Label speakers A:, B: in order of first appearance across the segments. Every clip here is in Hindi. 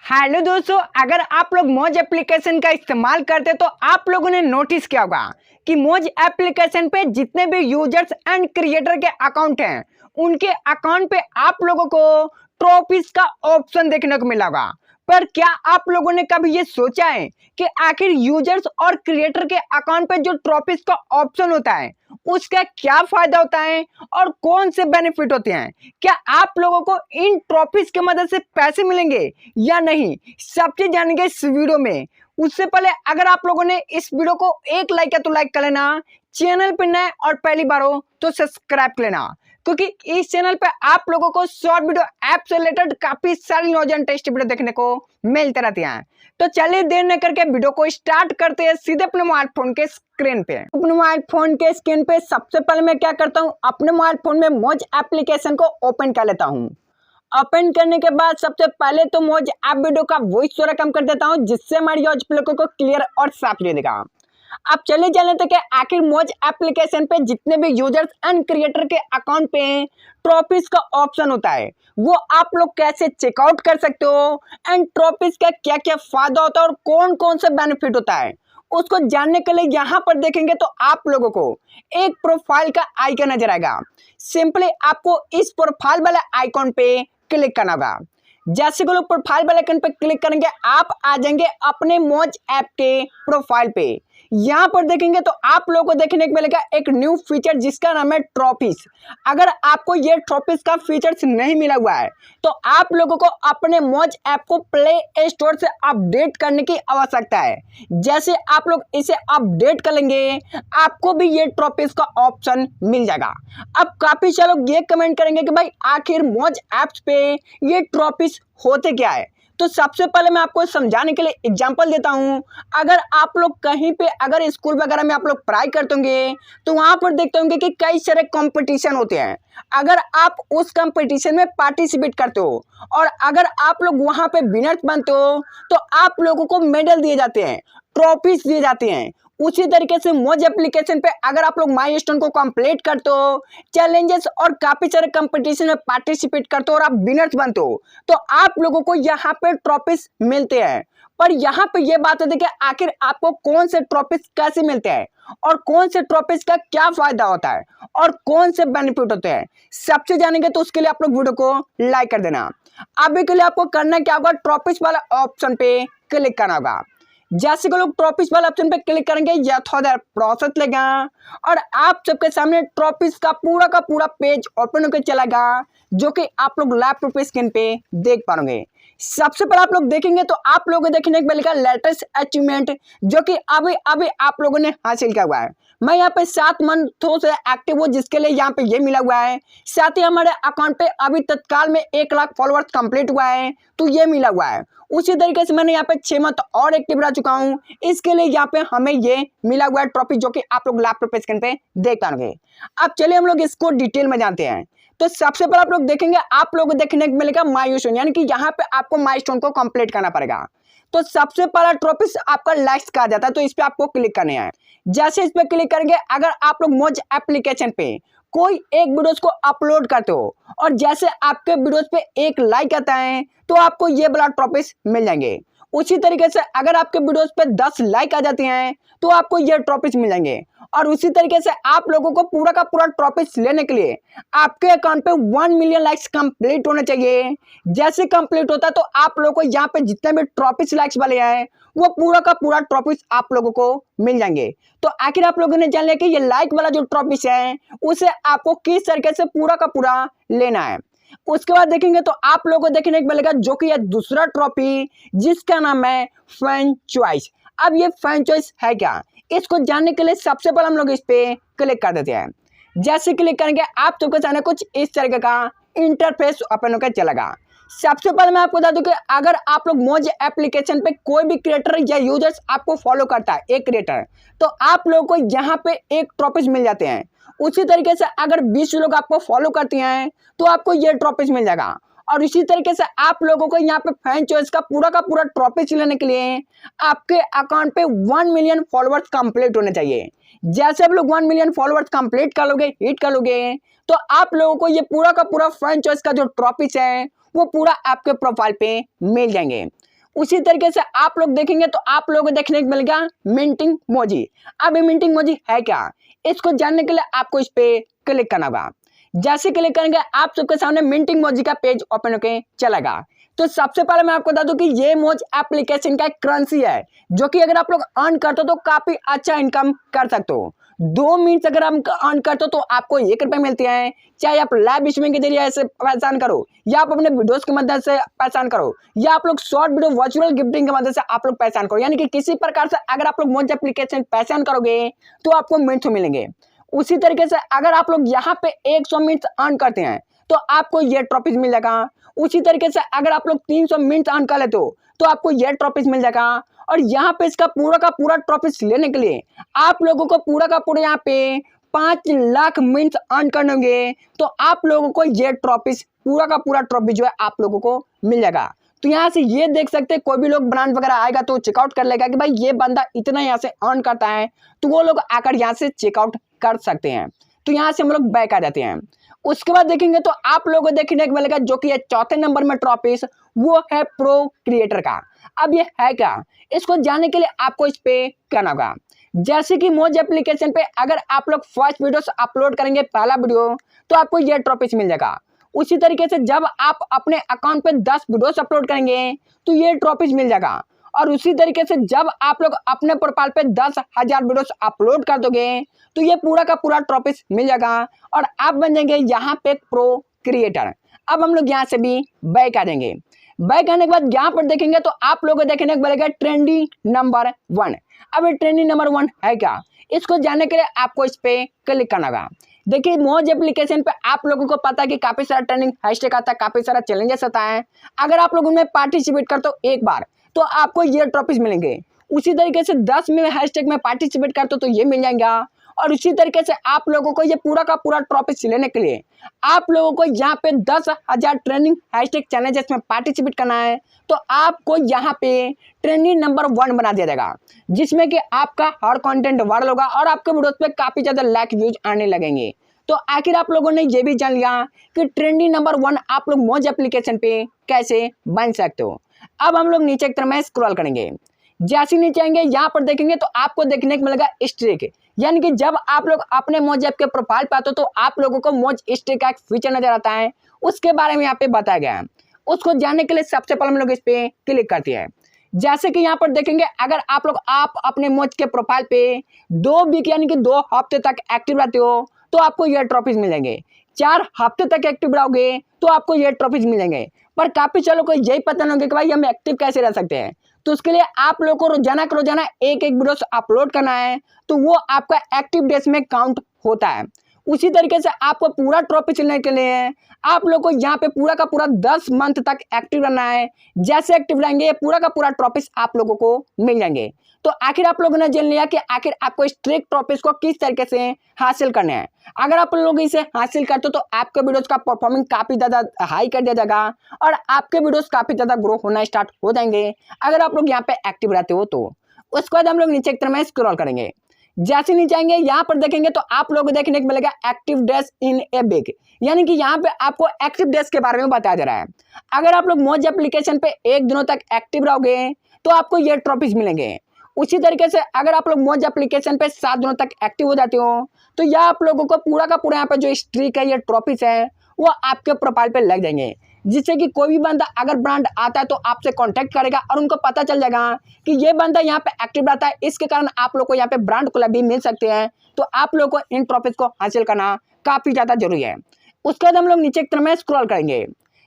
A: हेलो दोस्तों, अगर आप लोग मौज एप्लीकेशन का इस्तेमाल करते तो आप लोगों ने नोटिस किया होगा कि मौज एप्लीकेशन पे जितने भी यूजर्स एंड क्रिएटर के अकाउंट हैं उनके अकाउंट पे आप लोगों को ट्रॉफीज का ऑप्शन देखने को मिला होगा। पर क्या आप लोगों ने कभी ये सोचा है कि आखिर यूजर्स और क्रिएटर के अकाउंट पे जो ट्रॉफीज का ऑप्शन होता है उसका क्या फायदा होता है और कौन से बेनिफिट होते हैं? क्या आप लोगों को इन ट्रॉफीज की मदद से पैसे मिलेंगे या नहीं, सब चीज जानेंगे इस वीडियो में। उससे पहले अगर आप लोगों ने इस वीडियो को एक लाइक है तो लाइक कर लेना, चैनल पर नए और पहली बार हो तो सब्सक्राइब कर लेना, क्योंकि इस चैनल पे आप लोगों को शॉर्ट वीडियो ऐप से रिलेटेड काफी सारी नॉलेज एंड टेस्ट वीडियो देखने को मिलते रहती हैं। तो चलिए देर न करके वीडियो को स्टार्ट करते हैं सीधे अपने मोबाइल फोन के स्क्रीन पे। अपने मोबाइल फोन के स्क्रीन पे सबसे पहले मैं क्या करता हूँ, अपने मोबाइल फोन में मौज एप्लीकेशन को ओपन कर लेता हूँ। ओपन करने के बाद सबसे पहले तो मौज ऐप वीडियो का वॉइस थोड़ा कम कर देता हूँ, जिससे हमारी आवाज आप लोगों को क्लियर और साफ दिखेगा। अब चलिए जान लेते हैं कि आखिर मौज एप्लीकेशन पे जितने भी यूजर्स एंड क्रिएटर के अकाउंट पे ट्रॉफीज का ऑप्शन होता है वो आप लोग कैसे चेकआउट कर सकते हो एंड ट्रॉफीज का क्या क्या फायदा होता है और कौन कौन से बेनिफिट होता है उसको जानने के लिए यहाँ पर देखेंगे तो आप लोगों को एक प्रोफाइल का आइकन नजर आएगा। सिंपली आपको इस प्रोफाइल वाले आइकॉन पे क्लिक करना होगा। जैसे कि लोग प्रोफाइल वाले आइकन पे क्लिक करेंगे आप आ जाएंगे अपने मौज ऐप के प्रोफाइल पे। यहाँ पर देखेंगे तो आप लोगों को देखने को मिलेगा एक न्यू फीचर जिसका नाम है ट्रॉफीज। अगर आपको ये ट्रॉफीज का फीचर्स नहीं मिला हुआ है तो आप लोगों को अपने मौज ऐप को प्ले स्टोर से अपडेट करने की आवश्यकता है। जैसे आप लोग इसे अपडेट कर लेंगे आपको भी ये ट्रॉफीज का ऑप्शन मिल जाएगा। अब काफी सारे लोग ये कमेंट करेंगे कि भाई आखिर मौज ऐप्स पे ये ट्रॉफीज होते क्या है। तो सबसे पहले मैं आपको समझाने के लिए एग्जांपल देता हूं। अगर आप लोग कहीं पे अगर स्कूल वगैरह में आप लोग पढ़ाई करते होंगे तो वहां पर देखते होंगे कि कई सारे कंपटीशन होते हैं। अगर आप उस कंपटीशन में पार्टिसिपेट करते हो और अगर आप लोग वहां पे विनर बनते हो तो आप लोगों को मेडल दिए जाते हैं, ट्रॉफीज दिए जाते हैं। उसी तरीके से मौज एप्लीकेशन पे अगर आप लोग माइलस्टोन को कंप्लीट करते हो, चैलेंजेस और काफी सारे कंपटीशन में पार्टिसिपेट करते हो और आप विनर्स बनते हो तो आप लोगों को यहाँ पे ट्रॉफीज मिलते हैं। पर यहाँ पे ये बात है कि आखिर आपको कौन से ट्रॉफीज कैसे मिलते हैं और कौन से ट्रॉफीज का क्या फायदा होता है और कौन से बेनिफिट होते हैं, सबसे जानेंगे तो उसके लिए आप लोग वीडियो को लाइक कर देना। अभी के लिए आपको करना क्या होगा, ट्रॉफीज वाला ऑप्शन पे क्लिक करना होगा। जैसे कि लोग ट्रॉफीज वाले ऑप्शन पे क्लिक करेंगे या थोड़ा देर प्रोसेस लेगा और आप सबके सामने ट्रॉफीज का पूरा पेज ओपन होकर चलेगा जो कि आप लोग लैपटॉप पे स्क्रीन पे देख पाओगे। सबसे पहले आप लोग देखेंगे तो आप लोगों को देखने को मिलेगा लेटेस्ट अचीवमेंट जो कि अभी अभी आप लोगों ने हासिल किया हुआ है। मैं यहाँ पे 7 मंथों से एक्टिव हूँ जिसके लिए यहाँ पे ये मिला हुआ है। साथ ही हमारे अकाउंट पे अभी तत्काल में 1 लाख फॉलोअर्स कंप्लीट हुआ है तो ये मिला हुआ है। उसी तरीके से मैंने यहाँ पे 6 मंथ और एक्टिव रह चुका हूँ, इसके लिए यहाँ पे हमें ये मिला हुआ है ट्रॉफी जो कि आप लोग लैपटॉप पे स्क्रीन पे देख पाओगे। अब चलिए हम लोग इसको डिटेल में जानते हैं। तो सबसे पहले आप लोग देखेंगे आप लोग को देखने को मिलेगा माइलस्टोन, यानी कि यहाँ पे आपको माइलस्टोन को कंप्लीट करना पड़ेगा। तो सबसे पहला ट्रॉफी आपका लाइक्स कहा जाता है तो इस पे आपको क्लिक करने हैं। जैसे इस पे क्लिक करेंगे अगर आप लोग मौज एप्लीकेशन पे कोई एक वीडियोस को अपलोड करते हो और जैसे आपके वीडियोस पे 1 लाइक आता है तो आपको ये वाला ट्रॉफीज मिल जाएंगे। उसी तरीके से अगर आपके वीडियोस पे 10 लाइक आ जाती हैं तो आपको ये ट्रॉफीज मिल जाएंगे। और उसी तरीके से आप लोगों को पूरा का पूरा ट्रॉफीज लेने के लिए आपके अकाउंट पे 1 मिलियन लाइक्स कंप्लीट होने चाहिए। जैसे कंप्लीट होता है तो आप लोगों को यहाँ पे जितने भी ट्रॉफीज लाइक्स वाले हैं वो पूरा का पूरा ट्रॉफीज आप लोगों को मिल जाएंगे। तो आखिर आप लोगों ने जान लिया कि ये लाइक वाला जो ट्रॉफीज है उसे आपको किस तरीके से पूरा का पूरा लेना है। उसके बाद देखेंगे तो आप लोगों को देखने को मिलेगा जो कि है दूसरा ट्रॉफी जिसका नाम है फैन चॉइस। अब ये फैन चॉइस है क्या, इसको जानने के लिए सबसे पहले हम लोग इस पे क्लिक कर देते हैं। जैसे क्लिक करेंगे आप सबके सामने कुछ इस तरीके का इंटरफेस ओपन होकर चलेगा। सबसे पहले मैं आपको बता दूं कि अगर आप लोग मौज एप्लीकेशन पे कोई भी क्रिएटर या यूजर्स आपको फॉलो करता है एक क्रिएटर तो आप लोगों को यहाँ पे एक ट्रॉफीज मिल जाते हैं। उसी तरीके से अगर 20 लोग आपको फॉलो करते हैं तो आपको ये ट्रॉफीज मिल जाएगा। और इसी तरीके से आप लोगों को यहाँ पे फैन चॉइस का पूरा ट्रॉफी लेने के लिए आपके अकाउंट पे 1 मिलियन फॉलोअर्स कंप्लीट होने चाहिए। जैसे आप लोग 1 मिलियन फॉलोअर्स कंप्लीट कर लोगे, हिट कर लोगे तो आप लोगों को ये पूरा का पूरा फैन चॉइस का जो ट्रॉफीज है वो पूरा आपके प्रोफाइल पे मिल जाएंगे। उसी तरीके से आप लोग देखेंगे तो आप लोगों को देखने को मिलेगा मिंटिंग मोजी। अब ये मिंटिंग मोजी है क्या, इसको जानने के लिए आपको इस पे क्लिक करना होगा। जैसे क्लिक करेंगे आप सबके सामने मिंटिंग मोजी का पेज ओपन होके चलेगा। तो सबसे पहले मैं आपको बता दूं कि ये मोज एप्लीकेशन का एक करेंसी है, जो कि अगर आप लोग अर्न करते हो तो काफी अच्छा इनकम कर सकते हो। 2 मिनट अगर आप अर्न करते हो तो आपको 1 रुपए मिलते हैं, चाहे आप लाइव स्ट्रीमिंग के जरिए ऐसे पहचान करो, या आप अपने वीडियोस की मदद से पहचान करो, या आप लोग शॉर्ट वीडियो वर्चुअल गिफ्टिंग की मदद से आप लोग पहचान करो। यानी कि किसी प्रकार से अगर आप लोग मोज एप्लीकेशन पहचान करोगे तो आपको मिनट मिलेंगे। उसी तरीके से अगर आप लोग यहाँ पे 100 मिनट अर्न करते हैं तो आपको ये ट्रॉफीज मिल जाएगा। उसी तरीके से अगर आप लोग 300 मिनट अर्न कर लेते हो तो आपको ये ट्रॉफीज मिल जाएगा। और यहाँ पे इसका पूरा का पूरा ट्रॉफीज लेने के लिए आप लोगों को पूरा का पूरा यहाँ पे 5 लाख मिनट अर्न करने होंगे, तो आप लोगों को ये ट्रॉफीज पूरा का पूरा ट्रॉफी जो है आप लोगों को मिल जाएगा। तो यहाँ से ये देख सकते हैं, कोई भी लोग ब्रांड वगैरह आएगा तो चेकआउट कर लेगा कि भाई ये बंदा इतना यहाँ से अर्न करता है, तो वो लोग आकर यहाँ से चेकआउट कर सकते हैं। तो यहाँ से हम लोग बैक आ जाते हैं। उसके बाद देखेंगे तो आप लोगों को देखने को मिलेगा जो कि है चौथे नंबर में ट्रॉफीज, वो है प्रो क्रिएटर का। अब ये है क्या, इसको जानने के लिए आपको इस पे करना होगा। जैसे कि मोज एप्लीकेशन पे अगर आप लोग फर्स्ट वीडियोस अपलोड करेंगे, पहला वीडियो, तो आपको ये ट्रॉफीज मिल जाएगा। उसी तरीके से जब आप अपने अकाउंट पे 10 वीडियोस अपलोड करेंगे तो ये ट्रॉफीज मिल जाएगा। और उसी तरीके से जब आप लोग अपने प्रोफाइल पे 10,000 वीडियोस अपलोड कर दोगे तो ये पूरा का पूरा ट्रॉफीज मिल जाएगा और आप बन जाएंगे यहाँ पे प्रो क्रिएटर। अब हम लोग यहाँ से भी बैक आ जाएंगे। बैक आने के बाद यहाँ पर देखेंगे तो आप लोगों को देखने को मिलेगा ट्रेंडी नंबर 1। अब ये ट्रेंडी नंबर 1 है क्या, इसको जानने के लिए आपको इस पे क्लिक करना होगा। देखिए मोज एप्लीकेशन पे आप लोगों को पता है कि काफी सारा ट्रेंडिंग हैशटैग आता है, काफी सारा चैलेंजेस आता है। अगर आप लोग उनमें पार्टिसिपेट करते हो एक बार तो आपको ये ट्रॉफीज मिलेंगे। उसी तरीके से 10 में हैशटैग में पार्टिसिपेट करते हो तो ये मिल जाएगा। और उसी तरीके से आप लोगों को ये पूरा का पूरा ट्रॉफी लेने के लिए आप लोगों को यहाँ पे 10,000 ट्रेंडिंग हैशटैग चैलेंजेस में पार्टिसिपेट करना है। तो आपको यहाँ पे ट्रेंडिंग नंबर 1 बना दिया जाएगा, जिसमें कि आपका हर कंटेंट वायरल होगा और आपके वीडियोस पे काफी ज्यादा लाइक व्यूज आने लगेंगे। तो आखिर आप लोगों ने ये भी जान लिया कि ट्रेंडिंग नंबर 1 आप लोग मोज एप्लीकेशन पे कैसे बन सकते हो। अब हम लोग नीचे की तरफ में स्क्रॉल करेंगे। जैसे नीचे आएंगे यहाँ पर देखेंगे तो आपको देखने को मिलेगा स्ट्रीक, यानी कि जब आप लोग अपने मोज ऐप के प्रोफाइल पे आते हो तो आप लोगों को मोज स्ट्रीक का एक फीचर नजर आता है, उसके बारे में यहाँ पे बताया गया है। उसको जानने के लिए सबसे पहले हम लोग इस पे क्लिक करते हैं। जैसे कि यहाँ पर देखेंगे अगर आप अपने मोज के प्रोफाइल पे 2 वीक यानी कि 2 हफ्ते तक एक्टिव रहते हो तो आपको ये ट्रॉफीज मिलेंगे। 4 हफ्ते तक एक्टिव रहोगे तो आपको ये ट्रॉफीज मिलेंगे। पर काफी चलो को यही पता नहीं होगा कि भाई हम एक्टिव कैसे रह सकते हैं, तो उसके लिए आप लोग को रोजाना एक वीडियो अपलोड करना है, तो वो आपका एक्टिव डेज में काउंट होता है। उसी तरीके से आपको पूरा ट्रॉफी चलने के लिए आप लोग को यहाँ पे पूरा का पूरा 10 मंथ तक एक्टिव रहना है। जैसे एक्टिव रहेंगे पूरा का पूरा ट्रॉफीज आप लोगों को मिल जाएंगे। तो आखिर आप लोगों ने जान लिया कि आखिर आपको स्ट्रिक्ट ट्रॉफीज को किस तरीके से हासिल करने हैं। अगर आप लोग इसे हासिल करते हो तो आपके वीडियोस का परफॉर्मिंग काफी ज्यादा हाई कर दिया जाएगा और आपके वीडियोस काफी ज्यादा ग्रो होना स्टार्ट हो जाएंगे अगर आप लोग यहाँ पे एक्टिव रहते हो। तो उसके बाद हम लोग नीचे की तरफ में स्क्रॉल करेंगे। जैसे नीचे आएंगे यहाँ पर देखेंगे तो आप लोग को देखने को मिलेगा active days in a week, यानी कि यहाँ पे आपको एक्टिव डेज के बारे में बताया जा रहा है। अगर आप लोग मोज एप्लीकेशन पे 1 दिनों तक एक्टिव रहोगे तो आपको ये ट्रॉफीज मिलेंगे। उसी तरीके से अगर आप लोग मोज एप्लीकेशन पे 7 दिनों तक एक्टिव हो जाते हो तो यह आप लोगों को पूरा का पूरा यहाँ पे जो स्ट्रीक है, ये ट्रॉफीज है, वो आपके प्रोफाइल पे लग जाएंगे, जिससे कि कोई भी बंदा अगर ब्रांड आता है तो आपसे कांटेक्ट करेगा और उनको पता चल जाएगा कि ये बंदा यहाँ पे एक्टिव रहता है, इसके कारण आप लोग को यहाँ पे ब्रांड कोलैब भी मिल सकते हैं। तो आप लोग को इन ट्रॉफीज को हासिल करना काफी ज्यादा जरूरी है। उसके बाद हम लोग नीचे की तरफ में स्क्रॉल करेंगे।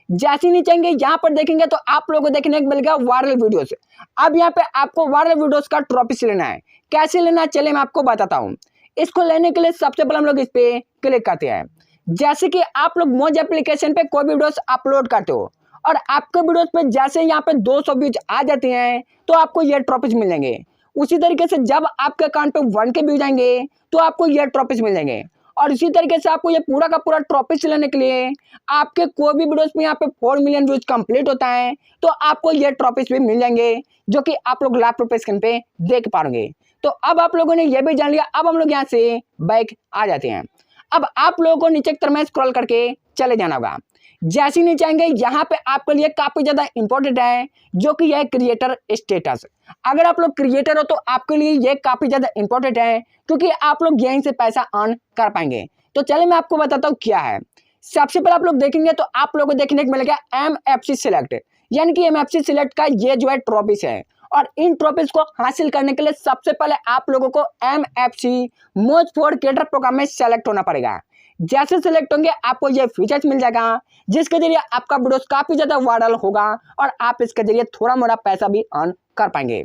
A: जैसे नीचे आएंगे यहाँ पर देखेंगे तो आप लोगों को देखने को मिलेगा वायरल वीडियोस। अब यहाँ पे आपको वायरल वीडियोस का ट्रॉफी लेना है। कैसे लेना है चले मैं आपको बताता हूँ। इसको लेने के लिए सबसे पहले हम लोग इस पे क्लिक करते हैं। जैसे कि आप लोग मोज एप्लीकेशन पे कोई भी वीडियोस अपलोड करते हो और आपके वीडियोस पे जैसे यहाँ पे 200 व्यूज आ जाते हैं तो आपको ये ट्रॉफीज मिल जाएंगे। उसी तरीके से जब आपके अकाउंट पे 1K व्यूज आएंगे तो आपको ये ट्रॉफीज मिल जाएंगे। और इसी तरीके से आपको ये पूरा का पूरा ट्रॉफीज लेने के लिए आपके कोई भी वीडियोस में यहाँ पे 4 मिलियन व्यूज कंप्लीट होता है तो आपको ये ट्रॉफीज भी मिल जाएंगे, जो कि आप लोग लाइव प्रोफाइल स्क्रीन पे देख पाओगे। तो अब आप लोगों ने ये भी जान लिया। अब हम लोग यहाँ से बैक आ जाते हैं। अब आप लोगों को नीचे की तरफ में स्क्रॉल करके चले जाना होगा। जैसे नीचे आएंगे यहाँ पे आपके लिए काफी ज्यादा इंपॉर्टेंट है जो कि यह क्रिएटर स्टेटस। अगर आप लोग क्रिएटर हो तो आपके लिए ये काफी ज्यादा इंपॉर्टेंट है क्योंकि आप लोग यहीं से पैसा अर्न कर पाएंगे। तो चलिए मैं आपको बताता हूँ क्या है। सबसे पहले आप लोग देखेंगे तो आप लोगों को देखने को मिलेगा MFC सिलेक्ट, यानी कि MFC सिलेक्ट का ये जो है ट्रॉफीज है। और इन ट्रॉफीज को हासिल करने के लिए सबसे पहले आप लोगों को MFC मोज फॉर क्रिएटर प्रोग्राम में सेलेक्ट होना पड़ेगा। जैसे सेलेक्ट होंगे आपको ये फीचर्स मिल जाएगा जिसके जरिए आपका वीडियो काफी ज्यादा वायरल होगा और आप इसके जरिए थोड़ा मोड़ा पैसा भी अर्न कर पाएंगे।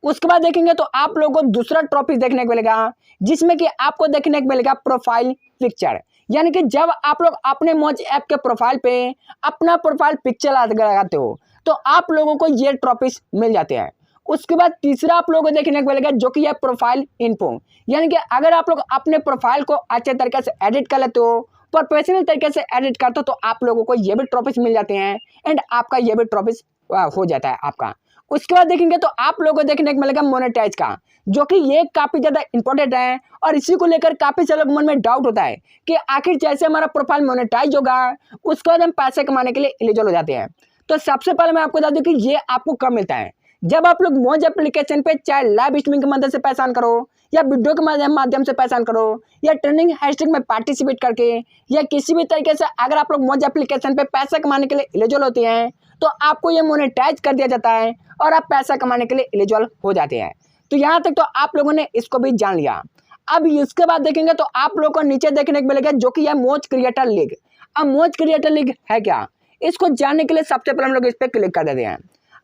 A: उसके बाद देखेंगे तो आप लोगों को दूसरा ट्रॉफी देखने को मिलेगा जिसमें कि आपको देखने को मिलेगा प्रोफाइल पिक्चर, यानी कि जब आप लोग अपने मौज ऐप के प्रोफाइल पे अपना प्रोफाइल पिक्चर लगाते हो तो आप लोगों को ये ट्रॉफीज मिल जाते हैं। उसके बाद तीसरा आप लोगों को देखने को मिलेगा जो कि है प्रोफाइल इन्फो, यानी कि अगर आप लोग अपने प्रोफाइल को अच्छे तरीके से एडिट कर लेते हो, प्रोफेशनल तरीके से एडिट करते हो तो आप लोगों को ये भी ट्रॉफीज मिल जाते हैं एंड आपका ये भी ट्रॉफीज हो जाता है आपका। उसके बाद देखेंगे तो आप लोगों को देखने को मिलेगा मोनेटाइज का, जो कि ये काफी ज्यादा इंपॉर्टेंट है और इसी को लेकर काफी सारे लोग मन में डाउट होता है कि आखिर जैसे हमारा प्रोफाइल मोनेटाइज होगा उसके बाद हम पैसे कमाने के लिए एलिजिबल हो जाते हैं। तो सबसे पहले मैं आपको बता दूं कि ये आपको कब मिलता है। जब आप लोग मौज एप्लीकेशन पे चाहे लाइव स्ट्रीमिंग की मदद से पैसा अर्न करो या वीडियो के माध्यम से पैसा अर्न करो या ट्रेंडिंग हैशटैग में पार्टिसिपेट करके या किसी भी तरीके से अगर आप लोग मौज एप्लीकेशन पे पैसा कमाने के लिए एलिजिबल होते हैं तो आपको ये मोनेटाइज कर दिया जाता है और आप पैसा कमाने के लिए एलिजिबल हो जाते हैं। तो यहाँ तक तो आप लोगों ने इसको भी जान लिया। अब इसके बाद देखेंगे तो आप लोगों को नीचे देखने को मिलेगा जो कि है मौज क्रिएटर लीग। अब मौज क्रिएटर लीग है क्या, इसको जानने के लिए सबसे पहले हम लोग इस पर क्लिक कर देते हैं।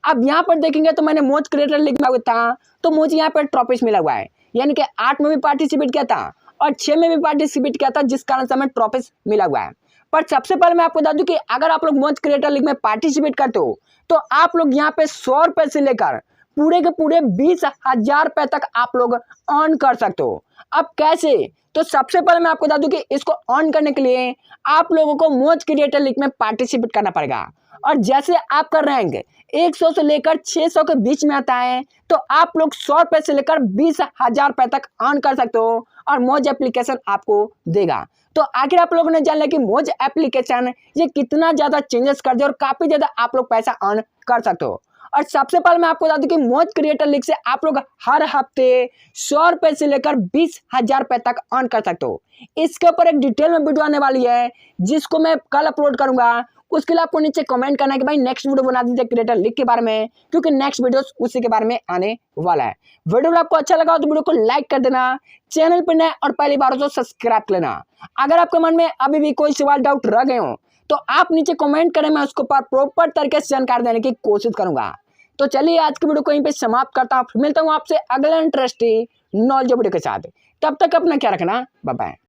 A: अब यहाँ पर देखेंगे तो मैंने मौज क्रिएटर लीग में था तो मुझे यहाँ पर ट्रॉफीज मिला हुआ है, यानी कि 8 में भी पार्टिसिपेट किया था और 6 में भी पार्टिसिपेट किया था जिस कारण से हमें ट्रॉफीज मिला हुआ है। पर सबसे पहले मैं आपको बता दूं कि अगर आप लोग मौज क्रिएटर लीग में पार्टिसिपेट करते हो तो आप लोग यहाँ पे 100 रुपए से लेकर पूरे के पूरे 20,000 रुपए तक आप लोग अर्न कर सकते हो। अब कैसे, तो सबसे पहले मैं आपको बता दूं कि इसको अर्न करने के लिए आप लोगों को मौज क्रिएटर लीग में पार्टिसिपेट करना पड़ेगा और जैसे आपका रैंक 100 से लेकर 600 के बीच में आता है तो आप लोग 100 रुपए से लेकर 20,000 रुपए तक अर्न कर सकते हो और मौज एप्लीकेशन आपको देगा। तो आखिर आप लोगों ने जान लिया कि मौज एप्लीकेशन ये कितना ज्यादा चेंजेस कर दिया और काफी ज्यादा आप लोग पैसा अर्न कर सकते हो। और सबसे पहले मैं आपको बता दूं कि मौज क्रिएटर लीग से आप लोग हर हफ्ते 100 रुपए से लेकर 20,000 रुपए तक अर्न कर सकते हो। इसके ऊपर एक डिटेल में वीडियो आने वाली है जिसको मैं कल अपलोड करूंगा। उसके लिए आपको नीचे कमेंट करना है कि भाई नेक्स्ट वीडियो बना दीजिए क्रिएटर लीग के बारे में, क्योंकि नेक्स्ट वीडियो उसी के बारे में आने वाला है। वीडियो आपको अच्छा लगा तो वीडियो को लाइक कर देना, चैनल पर नए और पहली बार हो तो सब्सक्राइब कर लेना। अगर आपके मन में अभी भी कोई सवाल डाउट रह गए हो तो आप नीचे कमेंट करें, मैं उसको प्रॉपर तरीके से जानकारी देने की कोशिश करूंगा। तो चलिए आज की वीडियो को यहीं पे समाप्त करता हूँ, फिर मिलता हूँ आपसे अगले इंटरेस्टिंग नॉलेज वीडियो के साथ। तब तक अपना ख्याल रखना, बाय बाय।